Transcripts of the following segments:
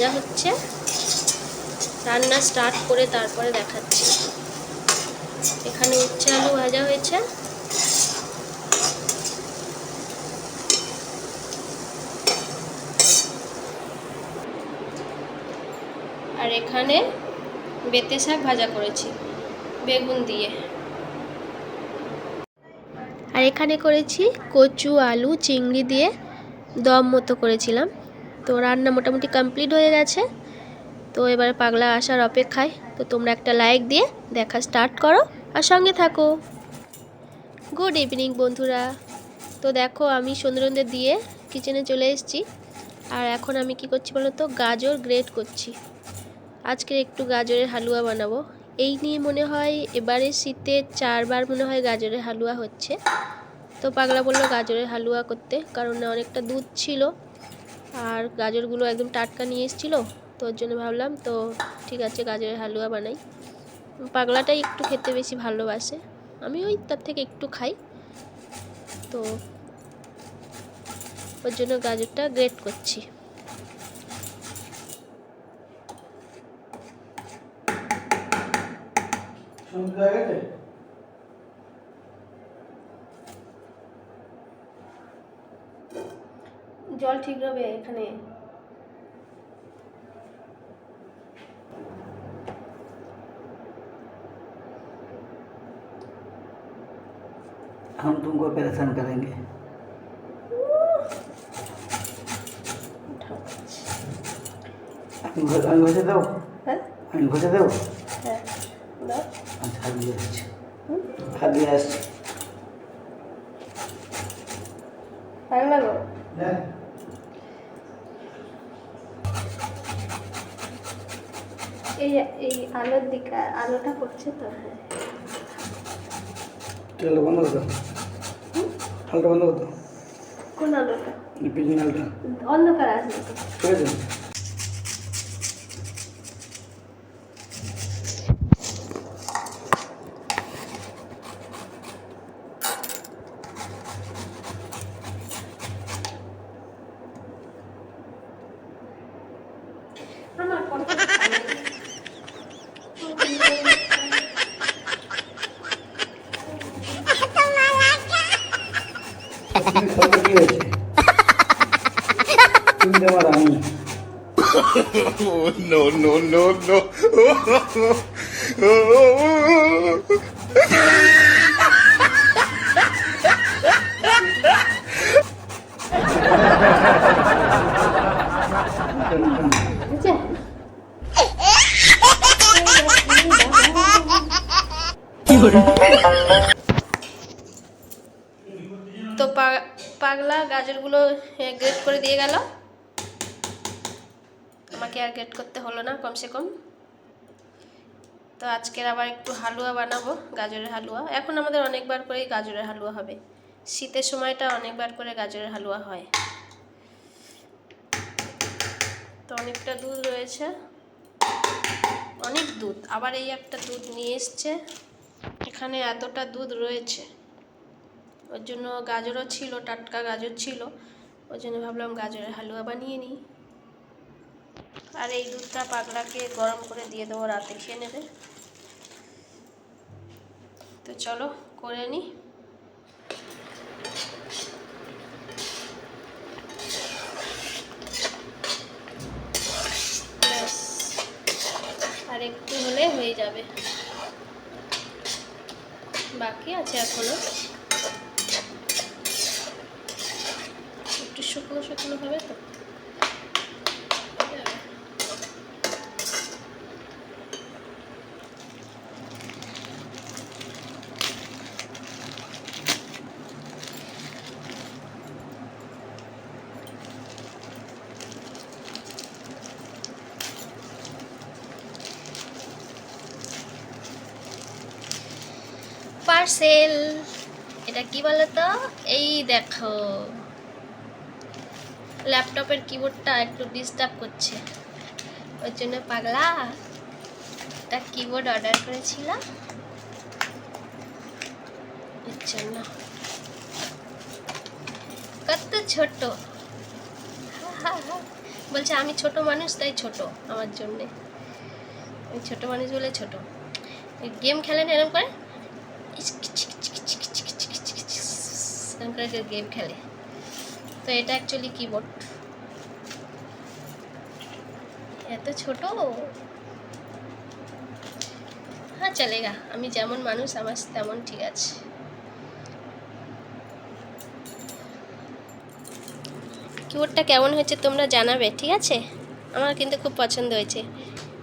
ভাজা হচ্ছে, রান্না স্টার্ট করে তারপরে দেখাচ্ছি। এখানে উচ্ছে আলু ভাজা হয়েছে, আর এখানে বেতে শাক ভাজা করেছি বেগুন দিয়ে, আর এখানে করেছি কচু আলু চিংড়ি দিয়ে দম মতো করেছিলাম। তো রান্না মোটামুটি কমপ্লিট হয়ে গেছে। তো এবার পাগলা আসার অপেক্ষায়। তো তোমরা একটা লাইক দিয়ে দেখা স্টার্ট করো আর সঙ্গে থাকো। গুড ইভিনিং বন্ধুরা। তো দেখো আমি সন্ধ্যে দিয়ে কিচেনে চলে এসেছি। আর এখন আমি কি করছি বলো তো, গাজর গ্রেট করছি। আজকে একটু গাজরের হালুয়া বানাবো। এই নিয়ে মনে হয় এবারে শীতে 4 বার মনে হয় গাজরের হালুয়া হচ্ছে। তো পাগলা বললো গাজরের হালুয়া করতে, কারণ অনেকটা দুধ ছিল আর গাজরগুলো একদম টাটকা নিয়ে এসেছিলো। তো ওর জন্য ভাবলাম তো ঠিক আছে গাজরের হালুয়া বানাই। পাগলাটাই একটু খেতে বেশি ভালোবাসে, আমি ওই তার থেকে একটু খাই। তো ওর জন্য গাজরটা গ্রেট করছি। জল ঠিক হবে এখানে। हम तुमको परेशान करेंगे। আমি ঘষে দেবো? হ্যাঁ আমি ঘষে দেবো? হ্যাঁ দাও। আচ্ছা হাত দিয়ে আসছি, হাত দিয়ে আসছি। পাগলা গো, এই আলোর দিকে আলোটা পড়ছে তো। হ্যাঁ তেলটা বন্ধ করতো, আলটা বন্ধ করতো। কোন আলোটা? পিছনে আলটা অন্ধকার আসবে তো। ঠিক আছে। আমার কথা কি হয়েছে? তুমি আমার রানী। no, no, no, no. তো পাগলা গাজরগুলো গ্রেট করে দিয়ে গেল, আমাকে আর গ্রেট করতে হলো না কমসে কম। তো আজকের আবার একটু হালুয়া বানাবো, গাজরের হালুয়া। এখন আমাদের অনেকবার করেই গাজরের হালুয়া হবে, শীতের সময়টা অনেকবার করে গাজরের হালুয়া হয়। তো অনেকটা দুধ রয়েছে, অনেক দুধ। আবার এই একটা দুধ নিয়ে এসছে, এখানে এতটা দুধ রয়েছে। ওর জন্য গাজরও ছিল, টাটকা গাজর ছিল, ওই জন্য ভাবলাম গাজরের হালুয়া বানিয়ে নিই। আর এই দুধটা পাগলাকে গরম করে দিয়ে দেবো, রাতে খেয়ে নেবে। তো চলো করে নিই। আর একটু হলে হয়ে যাবে, বাকি আছে এখনো। একটু শুকনো শুকনো হবে তো। পার্সেল, এটা কি বলতো, এই দেখো ল্যাপটপের কিবোর্ডটা একটু ডিস্টার্ব করছে, ওর জন্য পাগলা একটা কিবোর্ড অর্ডার করেছিল, এর জন্য। কত ছোট, বলছে আমি ছোট মানুষ তাই ছোট আমার জন্যে, আমি ছোট মানুষ বলে ছোট। গেম খেলে না এরকম করে, এরকম করে গেম খেলে। তো এটা অ্যাকচুয়ালি কিবোর্ড, এত ছোট। হ্যাঁ চলেগা, আমি যেমন মানুষ আমার তেমন ঠিক আছে। কিবোর্ডটা কেমন হয়েছে তোমরা জানাবে, ঠিক আছে? আমার কিন্তু খুব পছন্দ হয়েছে,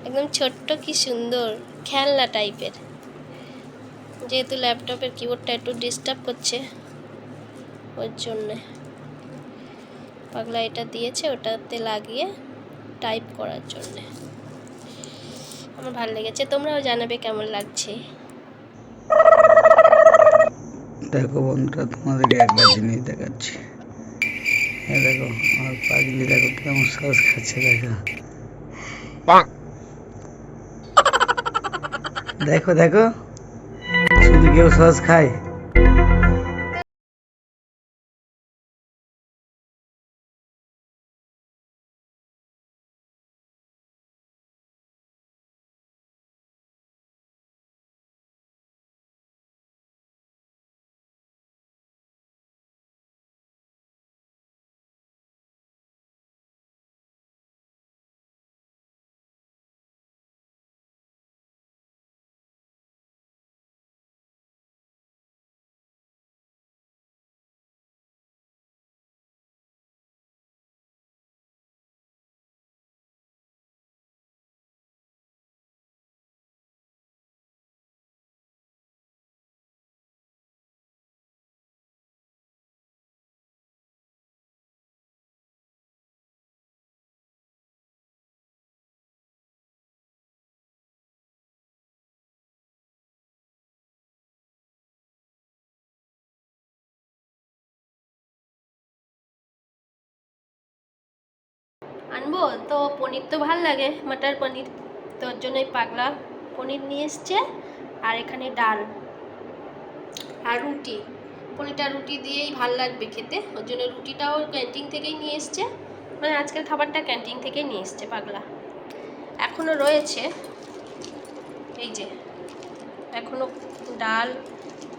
একদম ছোট্ট কি সুন্দর খেলনা টাইপের। যেহেতু ল্যাপটপের কিবোর্ডটা একটু ডিস্টার্ব করছে ওর জন্যে পাগলা এটা দিয়েছে, ওটাতে লাগিয়ে টাইপ করার জন্যে। আমার ভালো লেগেছে, তোমরাও জানাবে কেমন লাগছে। দেখো বন্ধুরা, তোমাদেরকে একটা জিনিস দেখাচ্ছি। দেখো আমার পাগলি, দেখো কেমন সস খাচ্ছে, দেখো দেখো দেখো, শুধু কেউ সস খায়। আনবো তো, পনির তো ভাল লাগে, মটর পনির, তোর জন্যই পাগলা পনির নিয়ে এসছে। আর এখানে ডাল আর রুটি, পনিরটা রুটি দিয়েই ভাল লাগবে খেতে, ওর জন্য রুটিটাও ক্যান্টিন থেকেই নিয়ে এসছে, মানে আজকের খাবারটা ক্যান্টিন থেকেই নিয়ে এসছে পাগলা। এখনও রয়েছে, এই যে এখনও ডাল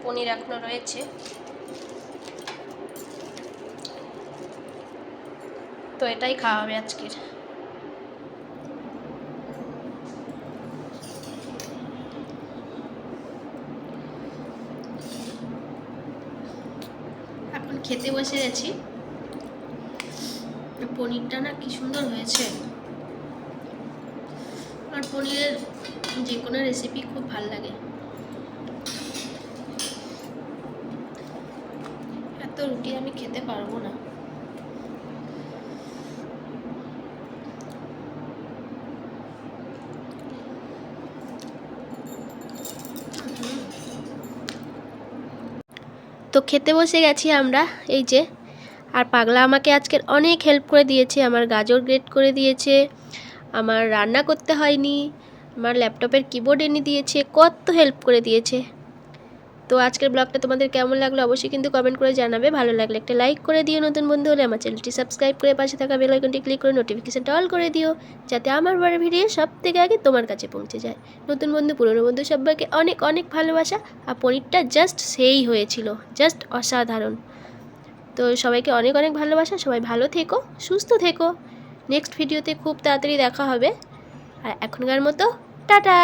পনির এখনও রয়েছে। তো এটাই খাওয়া হবে আজকের। এখন খেতে বসে গেছি। পনিরটা না কি সুন্দর হয়েছে, আর পনিরের যে কোনো রেসিপি খুব ভালো লাগে। এত রুটি আমি খেতে পারবো না। তো খেতে বসে গেছি আমরা, এই যে। আর পাগলা আমাকে আজকের অনেক হেল্প করে দিয়েছে, আমার গাজর গ্রেট করে দিয়েছে, আমার রান্না করতে হয়নি, আমার ল্যাপটপের কিবোর্ড এনে দিয়েছে, কত হেল্প করে দিয়েছে। তো আজকের ব্লগটা তোমাদের কেমন লাগলো অবশ্যই কিন্তু কমেন্ট করে জানাবে। ভালো লাগলে একটা লাইক করে দিও, নতুন বন্ধু হলে আমার চ্যানেলটি সাবস্ক্রাইব করে পাশে থাকা বেল আইকনটি ক্লিক করে নোটিফিকেশনটা অল করে দিও, যাতে আমার বড় ভিডিও সব থেকে আগে তোমার কাছে পৌঁছে যায়। নতুন বন্ধু পুরনো বন্ধু সবাইকে অনেক অনেক ভালোবাসা। আর পনিরটা জাস্ট সেই হয়েছিল, জাস্ট অসাধারণ। তো সবাইকে অনেক অনেক ভালোবাসা, সবাই ভালো থেকো, সুস্থ থেকো। নেক্সট ভিডিওতে খুব তাড়াতাড়ি দেখা হবে। আর এখনকার মতো টাটা।